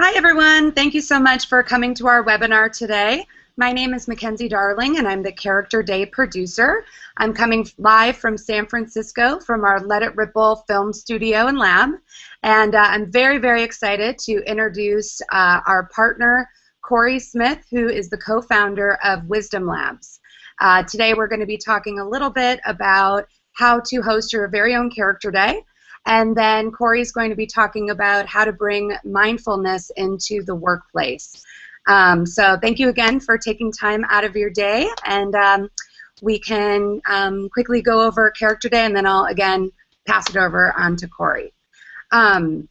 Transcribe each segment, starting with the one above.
Hi, everyone. Thank you so much for coming to our webinar today. My name is Mackenzie Darling, and I'm the Character Day producer. I'm coming live from San Francisco from our Let It Ripple film studio and lab. And I'm very, very excited to introduce our partner, Cory Smith, who is the co-founder of Wisdom Labs. Today, we're going to be talking a little bit about how to host your very own Character Day. And then Cory's going to be talking about how to bring mindfulness into the workplace. So thank you again for taking time out of your day. And we can quickly go over Character Day, and then I'll, again, pass it over on to Cory.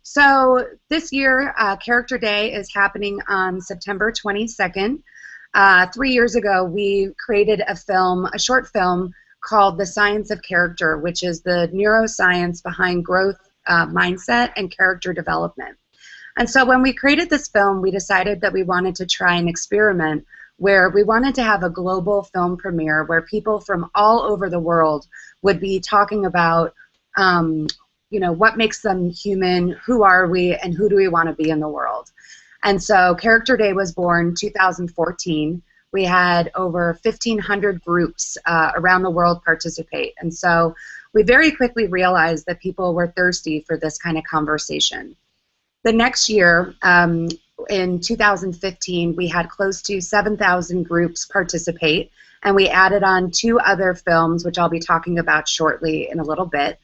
So this year, Character Day is happening on September 22nd. 3 years ago, we created a short film, called The Science of Character, which is the neuroscience behind growth mindset and character development. And so when we created this film, we decided that we wanted to try an experiment where we wanted to have a global film premiere where people from all over the world would be talking about what makes them human, who are we, and who do we want to be in the world. And so Character Day was born 2014. We had over 1,500 groups around the world participate. And so we very quickly realized that people were thirsty for this kind of conversation. The next year, in 2015, we had close to 7,000 groups participate, and we added on 2 other films, which I'll be talking about shortly in a little bit.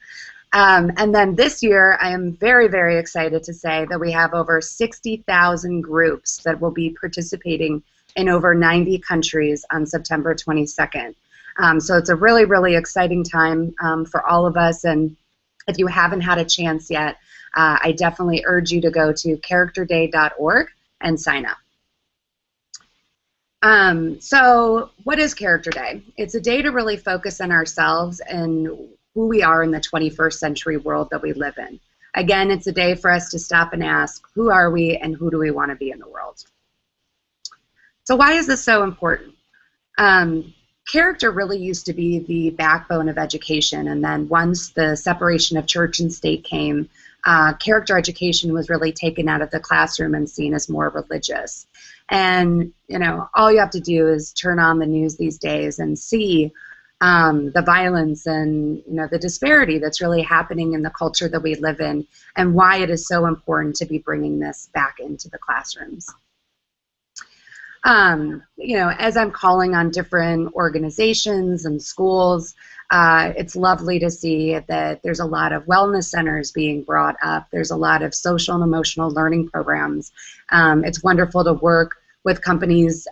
And then this year, I am very, very excited to say that we have over 60,000 groups that will be participating in over 90 countries on September 22nd. So it's a really, really exciting time for all of us, and if you haven't had a chance yet, I definitely urge you to go to characterday.org and sign up. So what is Character Day? It's a day to really focus on ourselves and who we are in the 21st century world that we live in. Again, it's a day for us to stop and ask, who are we and who do we want to be in the world? So why is this so important? Character really used to be the backbone of education, and then once the separation of church and state came, character education was really taken out of the classroom and seen as more religious. And all you have to do is turn on the news these days and see the violence and the disparity that's really happening in the culture that we live in, and why it is so important to be bringing this back into the classrooms. As I'm calling on different organizations and schools, it's lovely to see that there's a lot of wellness centers being brought up. There's a lot of social and emotional learning programs. It's wonderful to work with companies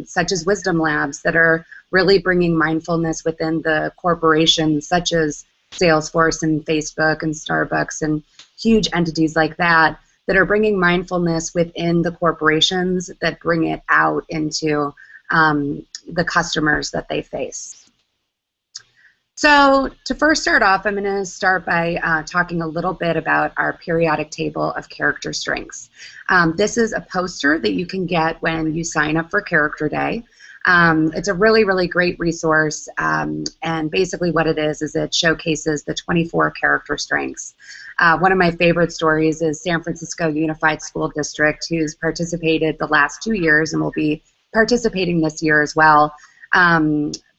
such as Wisdom Labs that are really bringing mindfulness within the corporations such as Salesforce and Facebook and Starbucks and huge entities like that are bringing mindfulness within the corporations that bring it out into the customers that they face. So to first start off, I'm going to start by talking a little bit about our periodic table of character strengths. This is a poster that you can get when you sign up for Character Day. It's a really, really great resource, and basically what it is it showcases the 24 character strengths. One of my favorite stories is San Francisco Unified School District, who's participated the last 2 years and will be participating this year as well,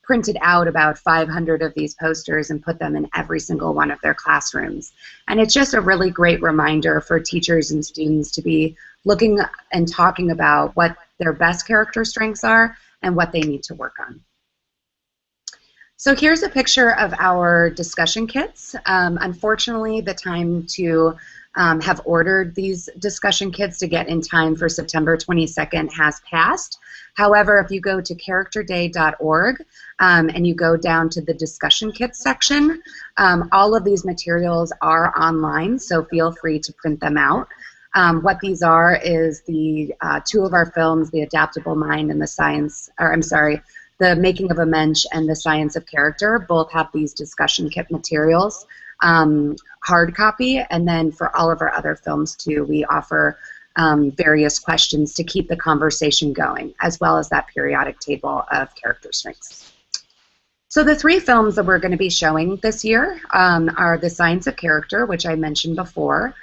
printed out about 500 of these posters and put them in every single one of their classrooms. And it's just a really great reminder for teachers and students to be looking and talking about what their best character strengths are and what they need to work on. So here's a picture of our discussion kits. Unfortunately, the time to have ordered these discussion kits to get in time for September 22nd has passed. However, if you go to characterday.org and you go down to the discussion kits section, all of these materials are online, so feel free to print them out. What these are is the 2 of our films, The Adaptable Mind and The Making of a Mensch and The Science of Character, both have these discussion kit materials, hard copy, and then for all of our other films too, we offer various questions to keep the conversation going, as well as that periodic table of character strengths. So the 3 films that we're going to be showing this year are The Science of Character, which I mentioned before,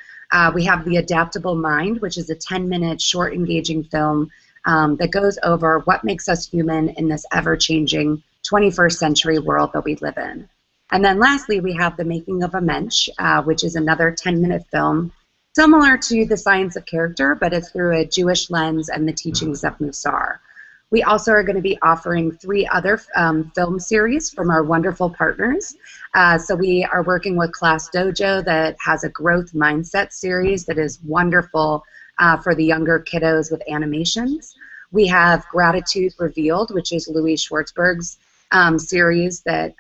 We have The Adaptable Mind, which is a 10-minute short engaging film that goes over what makes us human in this ever-changing 21st century world that we live in. And then lastly, we have The Making of a Mensch, which is another 10-minute film similar to The Science of Character, but it's through a Jewish lens and the teachings of Musar. We also are going to be offering 3 other film series from our wonderful partners. So we are working with Class Dojo that has a growth mindset series that is wonderful for the younger kiddos with animations. We have Gratitude Revealed, which is Louis Schwartzberg's series that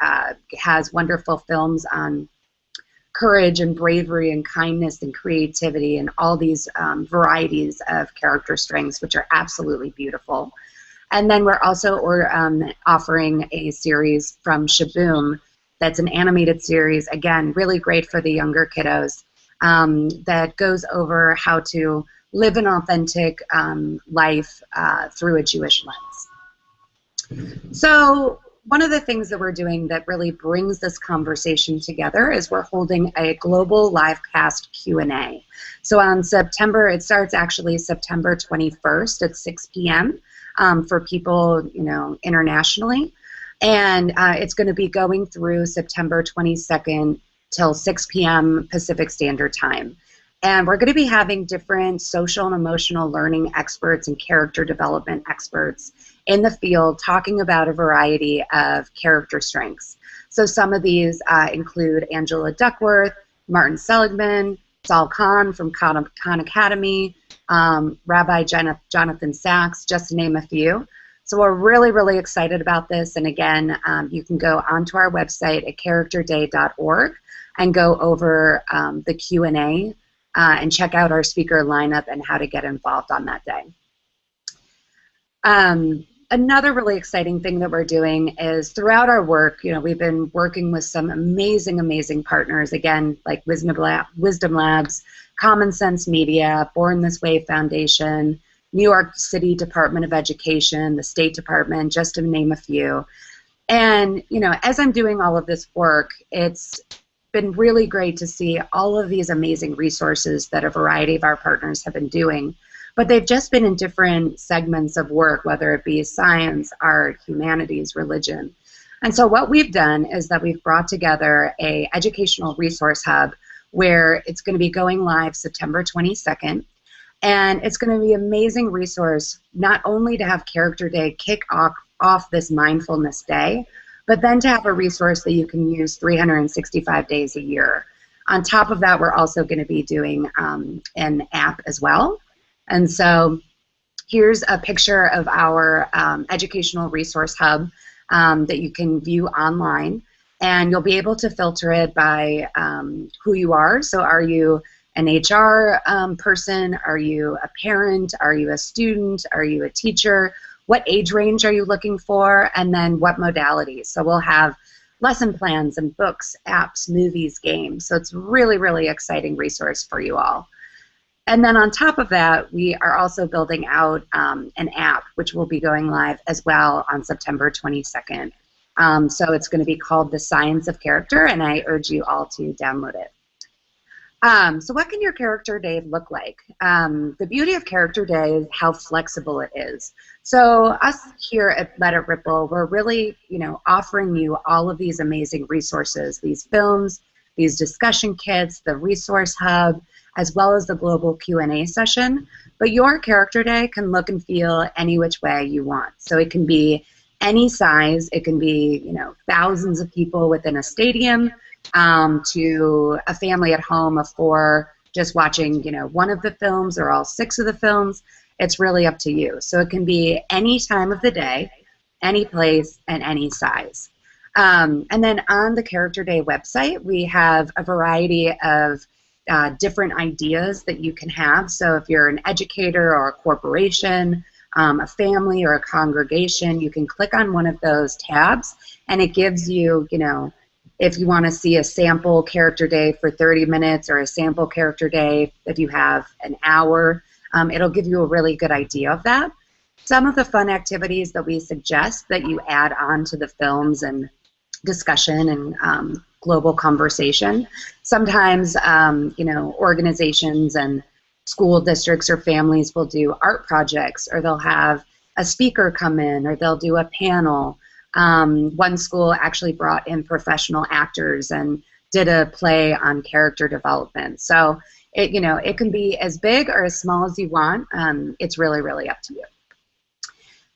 has wonderful films on courage and bravery and kindness and creativity and all these varieties of character strengths, which are absolutely beautiful. And then we're also offering a series from Shaboom that's an animated series, again, really great for the younger kiddos, that goes over how to live an authentic life through a Jewish lens. So one of the things that we're doing that really brings this conversation together is we're holding a global live cast Q&A. So on September, it starts actually September 21st at 6 p.m. For people, internationally. And it's going to be going through September 22nd till 6 p.m. Pacific Standard Time. And we're going to be having different social and emotional learning experts and character development experts in the field talking about a variety of character strengths. So some of these include Angela Duckworth, Martin Seligman, Sal Khan from Khan Academy, Rabbi Jonathan Sachs, just to name a few. So we're really, really excited about this. And again, you can go onto our website at characterday.org and go over the Q&A and check out our speaker lineup and how to get involved on that day. Another really exciting thing that we're doing is throughout our work, we've been working with some amazing, amazing partners, again, like Wisdom Labs, Common Sense Media, Born This Way Foundation, New York City Department of Education, the State Department, just to name a few. And, as I'm doing all of this work, it's been really great to see all of these amazing resources that a variety of our partners have been doing. But they've just been in different segments of work, whether it be science, art, humanities, religion. And so what we've done is that we've brought together an educational resource hub where it's going to be going live September 22nd. And it's going to be an amazing resource, not only to have Character Day kick off this mindfulness day, but then to have a resource that you can use 365 days a year. On top of that, we're also going to be doing an app as well. And so here's a picture of our educational resource hub that you can view online. And you'll be able to filter it by who you are. So are you an HR person? Are you a parent? Are you a student? Are you a teacher? What age range are you looking for? And then what modalities? So we'll have lesson plans and books, apps, movies, games. So it's really, really exciting resource for you all. And then on top of that, we are also building out an app, which will be going live as well on September 22nd. So it's going to be called The Science of Character, and I urge you all to download it. So what can your Character Day look like? The beauty of Character Day is how flexible it is. So us here at Let It Ripple, we're really, offering you all of these amazing resources, these films, these discussion kits, the resource hub, as well as the global Q&A session. But your Character Day can look and feel any which way you want. So it can be any size. It can be, thousands of people within a stadium, to a family at home of 4 just watching, one of the films or all 6 of the films. It's really up to you. So it can be any time of the day, any place, and any size. And then on the Character Day website, we have a variety of different ideas that you can have. So if you're an educator or a corporation, a family or a congregation, you can click on one of those tabs and it gives you, if you want to see a sample Character Day for 30 minutes or a sample Character Day if you have an hour, it'll give you a really good idea of that. Some of the fun activities that we suggest that you add on to the films and discussion and global conversation. Sometimes, organizations and school districts or families will do art projects, or they'll have a speaker come in, or they'll do a panel. One school actually brought in professional actors and did a play on character development. So it can be as big or as small as you want. It's really, really up to you.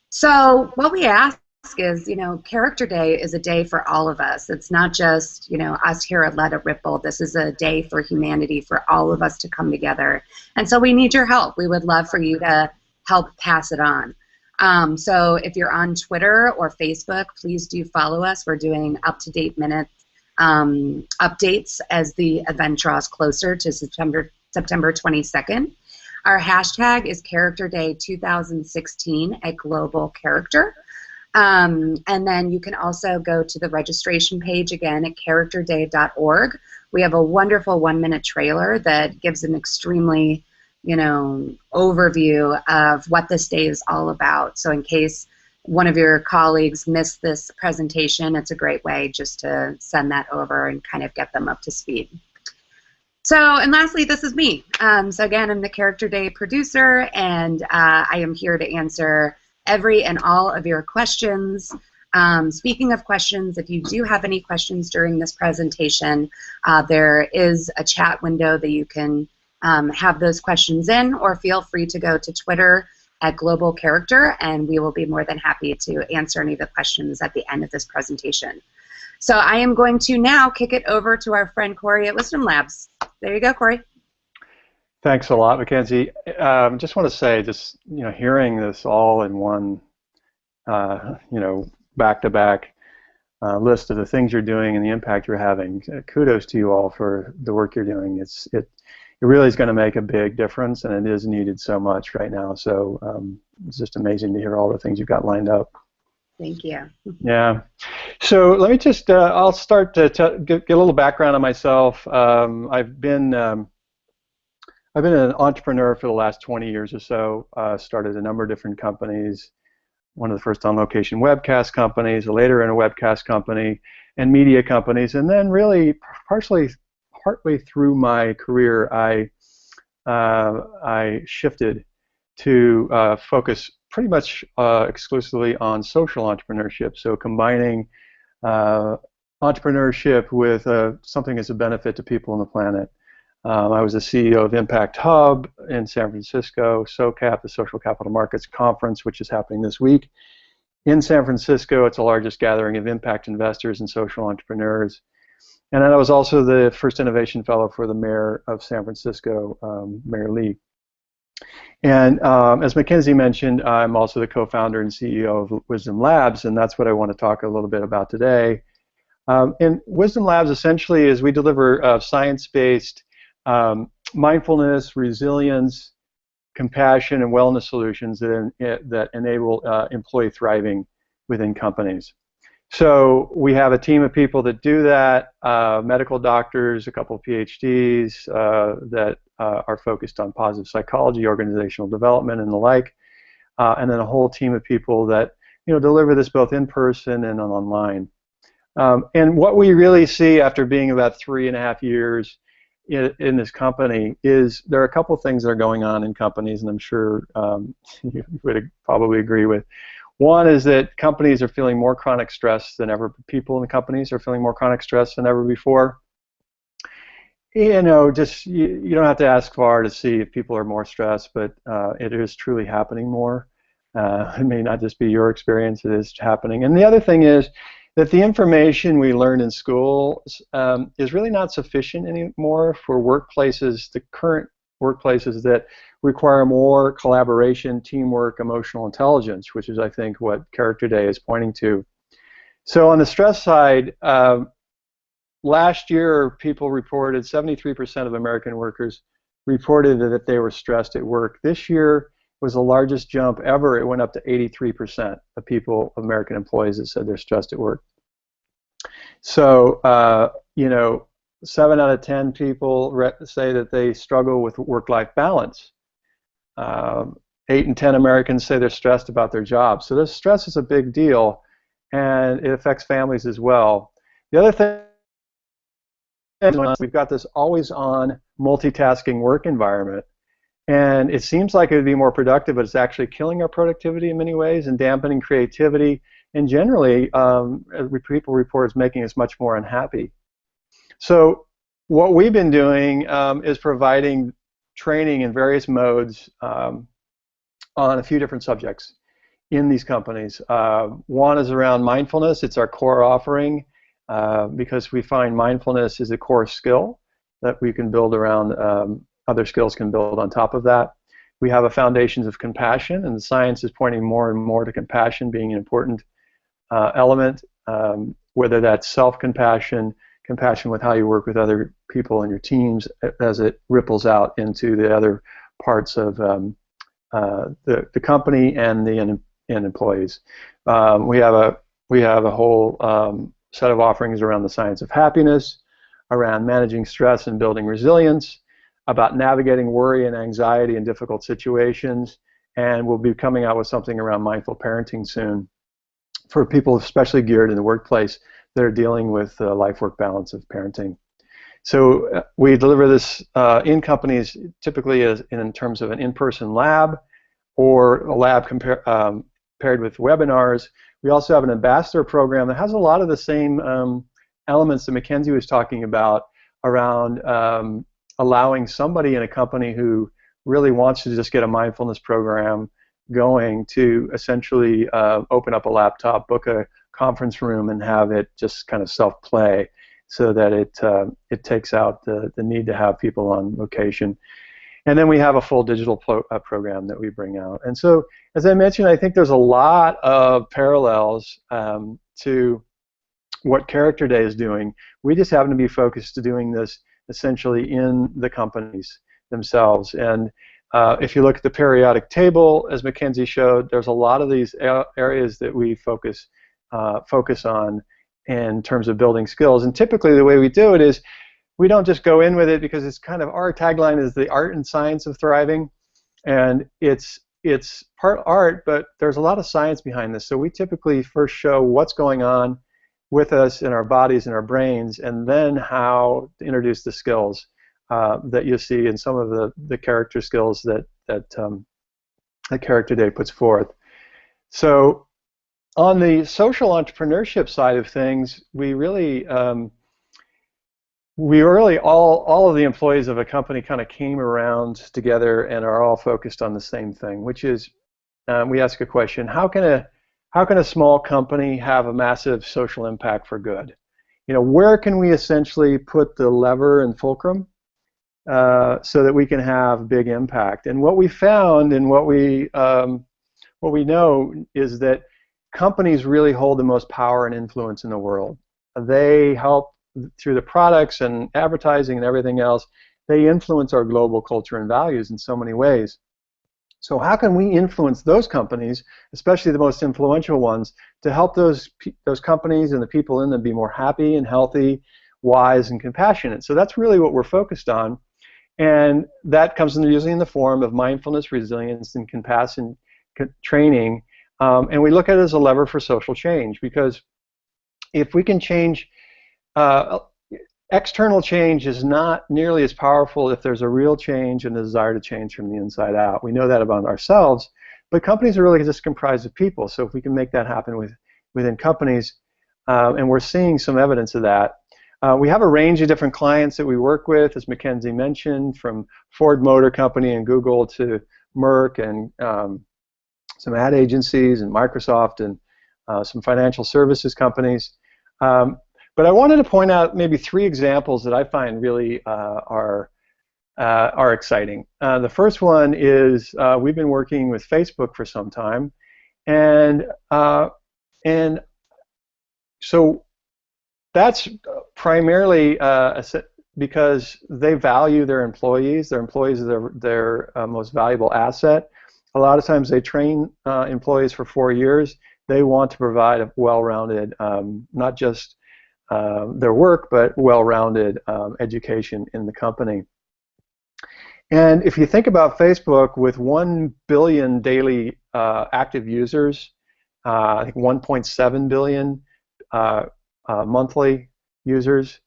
So what we ask is, Character Day is a day for all of us. It's not just, us here at Let It Ripple. This is a day for humanity, for all of us to come together. And so we need your help. We would love for you to help pass it on. So if you're on Twitter or Facebook, please do follow us. We're doing up-to-date minute updates as the event draws closer to September 22nd. Our hashtag is Character Day 2016 at Global Character. And then you can also go to the registration page again at characterday.org. We have a wonderful 1-minute trailer that gives an extremely, overview of what this day is all about. So in case one of your colleagues missed this presentation, it's a great way just to send that over and kind of get them up to speed. So, and lastly, this is me. So again, I'm the Character Day producer, and I am here to answer every and all of your questions. Speaking of questions, if you do have any questions during this presentation, there is a chat window that you can have those questions in, or feel free to go to Twitter at Global Character, and we will be more than happy to answer any of the questions at the end of this presentation. So I am going to now kick it over to our friend Cory at Wisdom Labs. There you go, Cory. Thanks a lot, Mackenzie. Just want to say, hearing this all in one, back-to-back list of the things you're doing and the impact you're having. Kudos to you all for the work you're doing. It really is going to make a big difference, and it is needed so much right now. So it's just amazing to hear all the things you've got lined up. Thank you. Yeah. So let me just, I'll start to get a little background on myself. I've been an entrepreneur for the last 20 years or so. Started a number of different companies. One of the first on-location webcast companies, later in a webcast company, and media companies. And then really, partway through my career, I shifted to focus pretty much exclusively on social entrepreneurship. So combining entrepreneurship with something as a benefit to people on the planet. I was the CEO of Impact Hub in San Francisco, SOCAP, the Social Capital Markets Conference, which is happening this week in San Francisco. It's the largest gathering of impact investors and social entrepreneurs. And then I was also the first innovation fellow for the mayor of San Francisco, Mayor Lee. And as Mackenzie mentioned, I'm also the co-founder and CEO of Wisdom Labs, and that's what I want to talk a little bit about today. And Wisdom Labs essentially is we deliver science-based mindfulness, resilience, compassion, and wellness solutions that enable employee thriving within companies. So we have a team of people that do that, medical doctors, a couple of PhDs that are focused on positive psychology, organizational development, and the like, and then a whole team of people that deliver this both in person and online. And what we really see after being about 3.5 years in this company is there are a couple of things that are going on in companies, and I'm sure you would probably agree with. One is that companies are feeling more chronic stress than ever. People in the companies are feeling more chronic stress than ever before. You don't have to ask far to see if people are more stressed, but it is truly happening more. It may not just be your experience, it is happening. And the other thing is that the information we learned in school is really not sufficient anymore for workplaces, the current workplaces that require more collaboration, teamwork, emotional intelligence, which is, I think, what Character Day is pointing to. So on the stress side, last year people reported, 73% of American workers reported that they were stressed at work. This year was the largest jump ever. It went up to 83% of people, American employees, that said they're stressed at work. So, 7 out of 10 people say that they struggle with work-life balance. 8 in 10 Americans say they're stressed about their jobs. So this stress is a big deal, and it affects families as well. The other thing is we've got this always-on multitasking work environment, and it seems like it would be more productive, but it's actually killing our productivity in many ways and dampening creativity, and generally, people report it's making us much more unhappy. So what we've been doing is providing training in various modes on a few different subjects in these companies. One is around mindfulness. It's our core offering because we find mindfulness is a core skill that we can build around, other skills can build on top of that. We have a foundations of compassion, and the science is pointing more and more to compassion being an important element, whether that's self-compassion, compassion with how you work with other people in your teams as it ripples out into the other parts of the company and the employees. We have a whole set of offerings around the science of happiness, around managing stress and building resilience, about navigating worry and anxiety in difficult situations, and we'll be coming out with something around mindful parenting soon for people especially geared in the workplace that are dealing with life-work balance of parenting. So we deliver this in companies typically in terms of an in-person lab or a lab paired with webinars. We also have an ambassador program that has a lot of the same elements that Mackenzie was talking about around allowing somebody in a company who really wants to just get a mindfulness program going to essentially open up a laptop, book a conference room, and have it just kind of self-play so that it takes out the need to have people on location. And then we have a full digital program that we bring out. And so, as I mentioned, I think there's a lot of parallels to what Character Day is doing. We just happen to be focused to doing this essentially in the companies themselves. And if you look at the periodic table, as Mackenzie showed, there's a lot of these areas that we focus on in terms of building skills. And typically the way we do it is we don't just go in with it because it's kind of, our tagline is the art and science of thriving. And it's part art, but there's a lot of science behind this. So we typically first show what's going on with us in our bodies and our brains, and then how to introduce the skills that you see in some of the character skills that Character Day puts forth. So on the social entrepreneurship side of things, we really all of the employees of a company kind of came around together and are all focused on the same thing, which is we ask a question: how can a small company have a massive social impact for good? You know, where can we essentially put the lever and fulcrum so that we can have big impact? And what we found and what we know is that companies really hold the most power and influence in the world. They help through the products and advertising and everything else. They influence our global culture and values in so many ways. So how can we influence those companies, especially the most influential ones, to help those companies and the people in them be more happy and healthy, wise, and compassionate? So that's really what we're focused on, and that comes usually in the form of mindfulness, resilience, and compassion training, and we look at it as a lever for social change, because if we can change, external change is not nearly as powerful if there's a real change and a desire to change from the inside out. We know that about ourselves, but companies are really just comprised of people. So if we can make that happen within companies, and we're seeing some evidence of that. We have a range of different clients that we work with, as Mackenzie mentioned, from Ford Motor Company and Google to Merck and some ad agencies and Microsoft and some financial services companies. But I wanted to point out maybe 3 examples that I find really are exciting. The first one is we've been working with Facebook for some time, and so that's primarily because they value their employees. Their employees are their most valuable asset. A lot of times they train employees for 4 years. They want to provide a well-rounded, not just their work, but well-rounded education in the company. And if you think about Facebook, with 1 billion daily active users, I think 1.7 billion monthly users,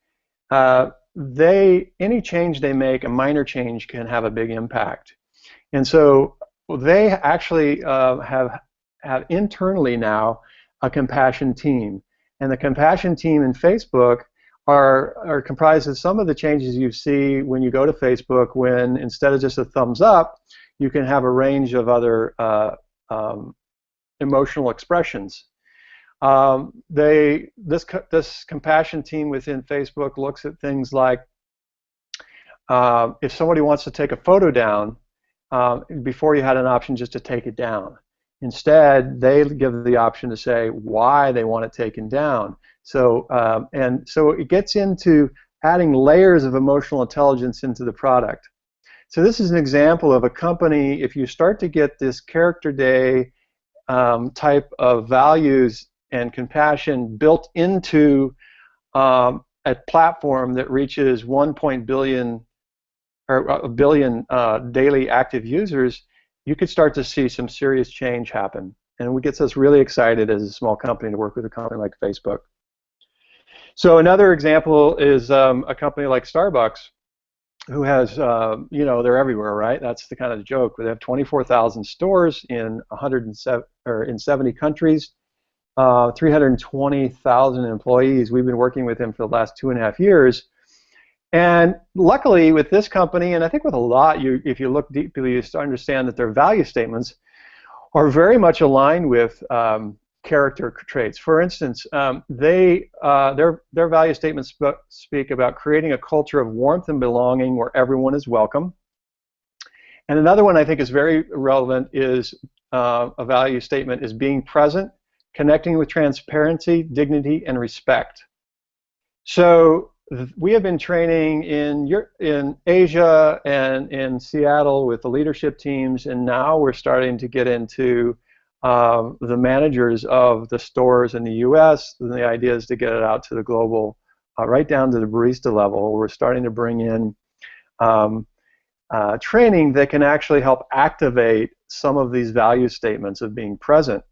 any change they make, a minor change, can have a big impact. And so they actually have internally now a compassion team. And the compassion team in Facebook are comprised of some of the changes you see when you go to Facebook, when instead of just a thumbs up, you can have a range of other emotional expressions. This compassion team within Facebook looks at things like if somebody wants to take a photo down, before you had an option just to take it down. Instead, they give the option to say why they want it taken down. So it gets into adding layers of emotional intelligence into the product. So this is an example of a company. If you start to get this character day type of values and compassion built into a platform that reaches 1 billion daily active users, you could start to see some serious change happen. And it gets us really excited as a small company to work with a company like Facebook. So another example is a company like Starbucks, who has, they're everywhere, right? That's the kind of joke. They have 24,000 stores in 70 countries, 320,000 employees. We've been working with them for the last 2.5 years. And luckily with this company, and I think with a lot, if you look deeply, you understand that their value statements are very much aligned with character traits. For instance, their value statements speak about creating a culture of warmth and belonging where everyone is welcome. And another one I think is very relevant is a value statement is being present, connecting with transparency, dignity, and respect. So we have been training in Asia and in Seattle with the leadership teams, and now we're starting to get into the managers of the stores in the US, and the idea is to get it out to the global, right down to the barista level. We're starting to bring in training that can actually help activate some of these value statements of being present,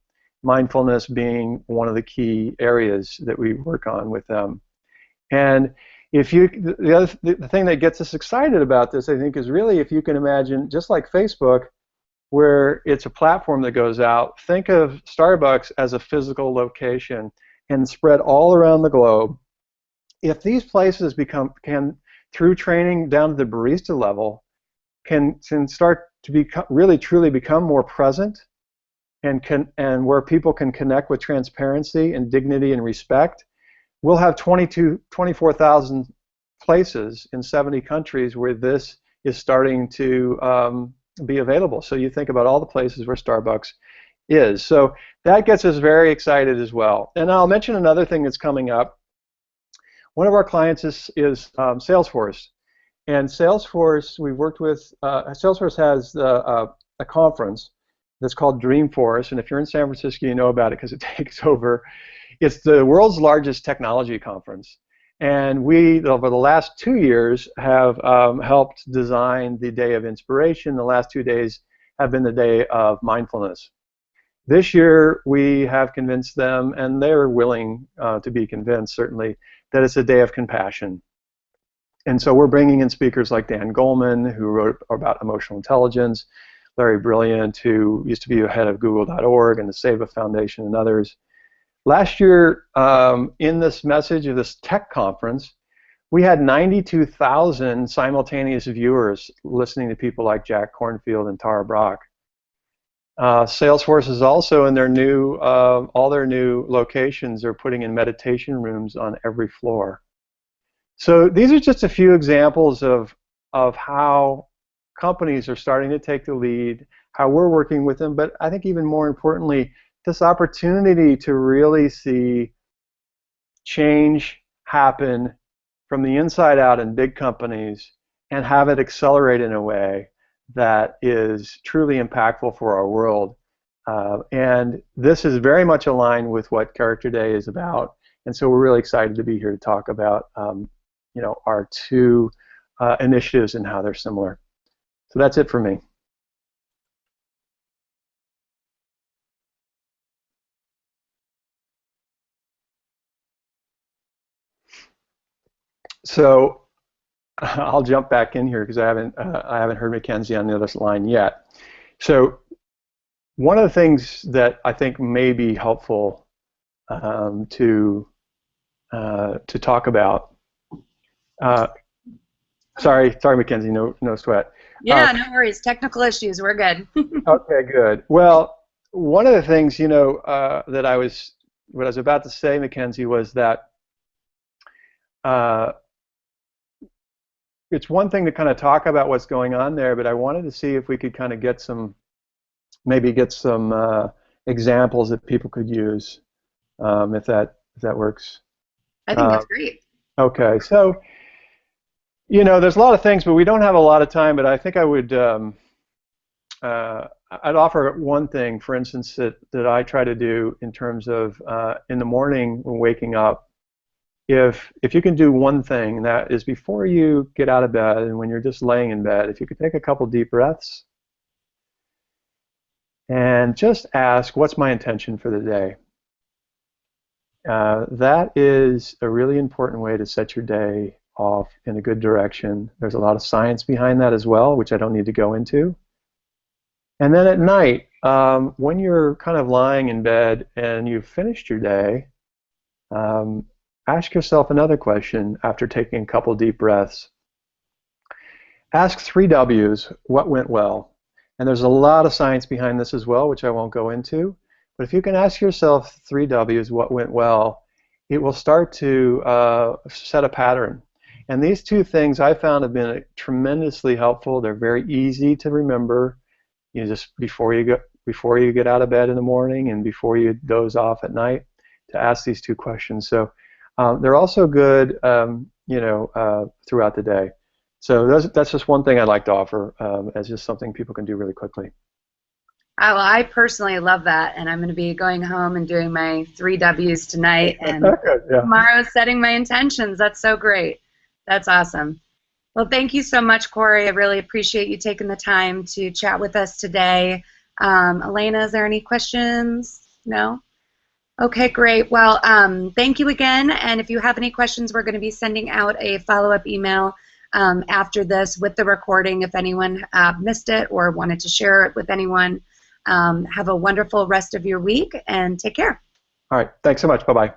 mindfulness being one of the key areas that we work on with them. And the thing that gets us excited about this, I think, is really if you can imagine, just like Facebook, where it's a platform that goes out, think of Starbucks as a physical location and spread all around the globe. If these places can, through training down to the barista level, can start to really truly become more present, and where people can connect with transparency and dignity and respect, we'll have 24,000 places in 70 countries where this is starting to be available. So you think about all the places where Starbucks is. So that gets us very excited as well. And I'll mention another thing that's coming up. One of our clients is Salesforce. And Salesforce, we've worked with, Salesforce has a conference that's called Dreamforce. And if you're in San Francisco, you know about it because it takes over. It's the world's largest technology conference. And we, over the last 2 years, have helped design the Day of Inspiration. The last 2 days have been the Day of Mindfulness. This year, we have convinced them, and they're willing to be convinced, certainly, that it's a Day of Compassion. And so we're bringing in speakers like Dan Goleman, who wrote about emotional intelligence, Larry Brilliant, who used to be head of Google.org and the Seva Foundation, and others. Last year, in this message of this tech conference, we had 92,000 simultaneous viewers listening to people like Jack Kornfield and Tara Brach. Salesforce is also in their all their new locations are putting in meditation rooms on every floor. So these are just a few examples of how companies are starting to take the lead, how we're working with them, but I think even more importantly, this opportunity to really see change happen from the inside out in big companies and have it accelerate in a way that is truly impactful for our world. And this is very much aligned with what Character Day is about. And so we're really excited to be here to talk about our two initiatives and how they're similar. So that's it for me. So I'll jump back in here because I haven't heard Mackenzie on the other line yet. So one of the things that I think may be helpful to talk about. Uh, sorry, Mackenzie, no sweat. Yeah, no worries. Technical issues, we're good. Okay, good. Well, one of the things that what I was about to say, Mackenzie, was that it's one thing to kind of talk about what's going on there, but I wanted to see if we could kind of maybe get some examples that people could use, if that works. I think that's great. Okay, so there's a lot of things, but we don't have a lot of time. But I think I would I'd offer one thing, for instance, that I try to do in terms of in the morning when waking up. If you can do one thing, that is before you get out of bed and when you're just laying in bed, if you could take a couple deep breaths and just ask, what's my intention for the day? That is a really important way to set your day off in a good direction. There's a lot of science behind that as well, which I don't need to go into. And then at night, when you're kind of lying in bed and you've finished your day, ask yourself another question after taking a couple deep breaths. Ask 3 W's, what went well? And there's a lot of science behind this as well, which I won't go into. But if you can ask yourself 3 W's, what went well, it will start to set a pattern. And these 2 things I found have been tremendously helpful. They're very easy to remember. Just before you get out of bed in the morning and before you doze off at night, to ask these 2 questions. So they're also good, throughout the day. So that's just one thing I'd like to offer as just something people can do really quickly. Well, I personally love that, and I'm going to be going home and doing my 3 W's tonight, and tomorrow setting my intentions. That's so great. That's awesome. Well, thank you so much, Cory. I really appreciate you taking the time to chat with us today. Elena, is there any questions? No? Okay, great. Well, thank you again, and if you have any questions, we're going to be sending out a follow-up email after this with the recording if anyone missed it or wanted to share it with anyone. Have a wonderful rest of your week, and take care. All right. Thanks so much. Bye-bye.